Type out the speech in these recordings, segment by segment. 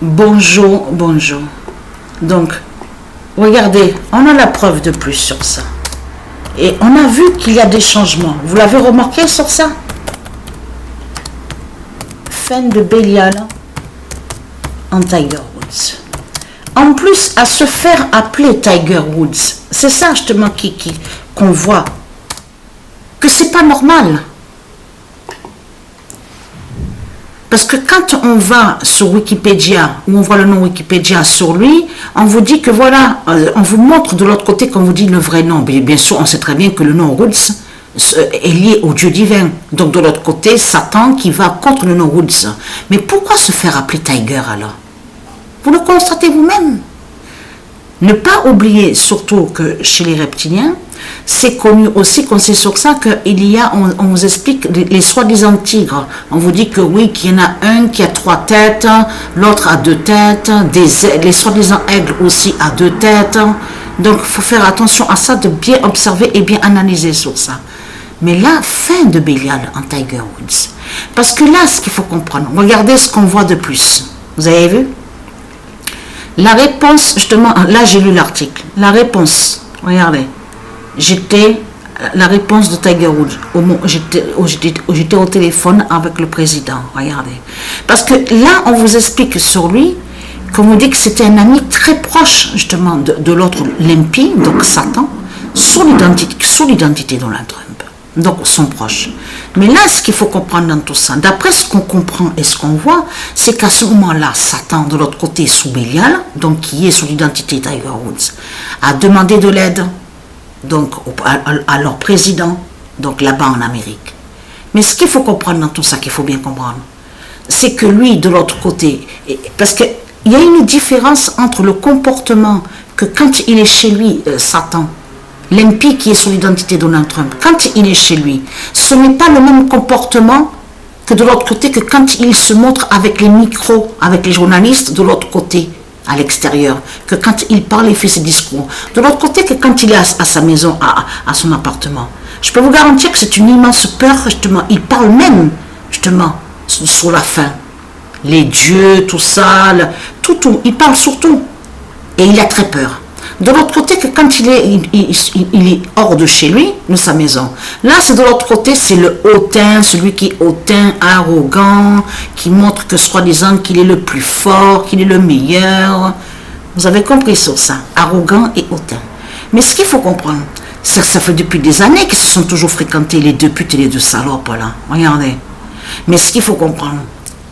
Bonjour, bonjour. Donc, regardez, on a la preuve de plus sur ça. Et on a vu qu'il y a des changements. Vous l'avez remarqué sur ça? Fin de Bélial en Tiger Woods. En plus, à se faire appeler Tiger Woods, c'est ça justement qu'on voit que c'est pas normal. Parce que quand on va sur Wikipédia, où on voit le nom Wikipédia sur lui, on vous dit que voilà, on vous montre de l'autre côté qu'on vous dit le vrai nom. Bien sûr, on sait très bien que le nom Woods est lié au Dieu divin. Donc de l'autre côté, Satan qui va contre le nom Woods. Mais pourquoi se faire appeler Tiger alors? Vous le constatez vous-même. Ne pas oublier surtout que chez les reptiliens, c'est connu aussi qu'on sait sur ça qu'il y a, on vous explique les soi-disant tigres. On vous dit que oui, qu'il y en a un qui a 3 têtes, l'autre a 2 têtes, les soi-disant aigles aussi a 2 têtes. Donc il faut faire attention à ça, de bien observer et bien analyser sur ça. Mais là, fin de Bélial en Tiger Woods. Parce que là, ce qu'il faut comprendre, regardez ce qu'on voit de plus. Vous avez vu? La réponse, justement, là j'ai lu l'article. La réponse, regardez. La réponse de Tiger Woods, j'étais au téléphone avec le président, regardez. Parce que là, on vous explique sur lui, qu'on vous dit que c'était un ami très proche, justement, de l'autre, l'impie, donc Satan, sous l'identité de Donald Trump. Donc, son proche. Mais là, ce qu'il faut comprendre dans tout ça, d'après ce qu'on comprend et ce qu'on voit, c'est qu'à ce moment-là, Satan, de l'autre côté, sous Bélial, donc qui est sous l'identité Tiger Woods, a demandé de l'aide donc à leur président, donc là-bas en Amérique. Mais ce qu'il faut comprendre dans tout ça, qu'il faut bien comprendre, c'est que lui, de l'autre côté, parce qu'il y a une différence entre le comportement que quand il est chez lui, Satan, l'impie qui est sous l'identité de Donald Trump, quand il est chez lui, ce n'est pas le même comportement que de l'autre côté, que quand il se montre avec les micros, avec les journalistes de l'autre côté, à l'extérieur, que quand il parle et fait ses discours. De l'autre côté, que quand il est à sa maison, à son appartement. Je peux vous garantir que c'est une immense peur, justement. Il parle même, justement, sur la fin. Les dieux, tout ça, tout. Il parle sur tout. Et il a très peur. De l'autre côté, que quand il est hors de chez lui, de sa maison. Là, c'est de l'autre côté, c'est le hautain, celui qui est hautain, arrogant, qui montre que soi-disant qu'il est le plus fort, qu'il est le meilleur. Vous avez compris sur ça, arrogant et hautain. Mais ce qu'il faut comprendre, c'est que ça fait depuis des années qu'ils se sont toujours fréquentés, les deux putes et les deux salopes, là. Regardez. Mais ce qu'il faut comprendre,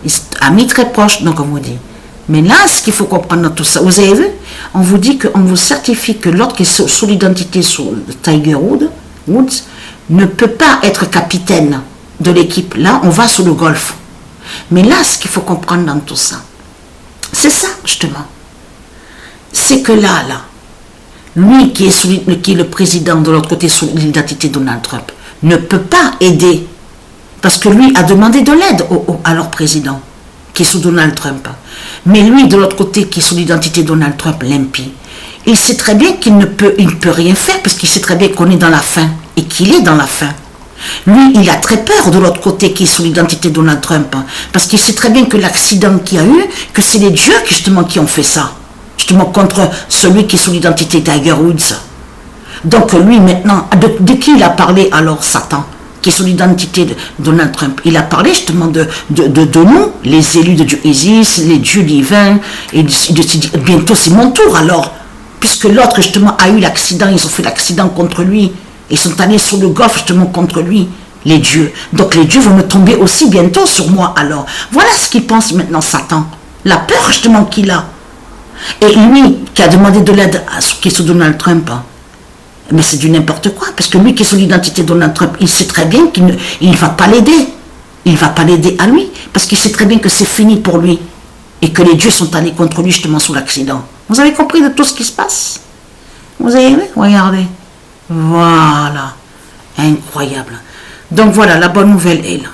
ils sont amis très proches, donc on vous dit. Mais là, ce qu'il faut comprendre dans tout ça, vous avez vu, on vous dit qu'on vous certifie que l'autre qui est sous l'identité sous Tiger Woods ne peut pas être capitaine de l'équipe. Là, on va sous le golf. Mais là, ce qu'il faut comprendre dans tout ça, c'est ça, justement. C'est que là, lui qui est le président de l'autre côté sous l'identité de Donald Trump, ne peut pas aider. Parce que lui a demandé de l'aide à leur président, qui est sous Donald Trump. Mais lui, de l'autre côté, qui est sous l'identité Donald Trump, l'impie, il sait très bien qu'il ne peut rien faire, parce qu'il sait très bien qu'on est dans la fin, et qu'il est dans la fin. Lui, il a très peur de l'autre côté, qui est sous l'identité Donald Trump, parce qu'il sait très bien que l'accident qu'il y a eu, que c'est les dieux justement qui ont fait ça, justement contre celui qui est sous l'identité Tiger Woods. Donc lui, maintenant, de qui il a parlé alors, Satan, qui est sous l'identité de Donald Trump? Il a parlé justement de nous, les élus de Dieu Isis, les dieux divins, et bientôt c'est mon tour alors, puisque l'autre justement a eu l'accident, ils ont fait l'accident contre lui, ils sont allés sur le golfe justement contre lui, les dieux. Donc les dieux vont me tomber aussi bientôt sur moi alors. Voilà ce qu'il pense maintenant Satan, la peur justement qu'il a. Et lui qui a demandé de l'aide à ce qui est sous Donald Trump, mais c'est du n'importe quoi, parce que lui qui est sous l'identité de Donald Trump, il sait très bien qu'il ne va pas l'aider. Il ne va pas l'aider à lui, parce qu'il sait très bien que c'est fini pour lui. Et que les dieux sont allés contre lui justement sous l'accident. Vous avez compris de tout ce qui se passe? Vous avez vu? Regardez. Voilà. Incroyable. Donc voilà, la bonne nouvelle est là.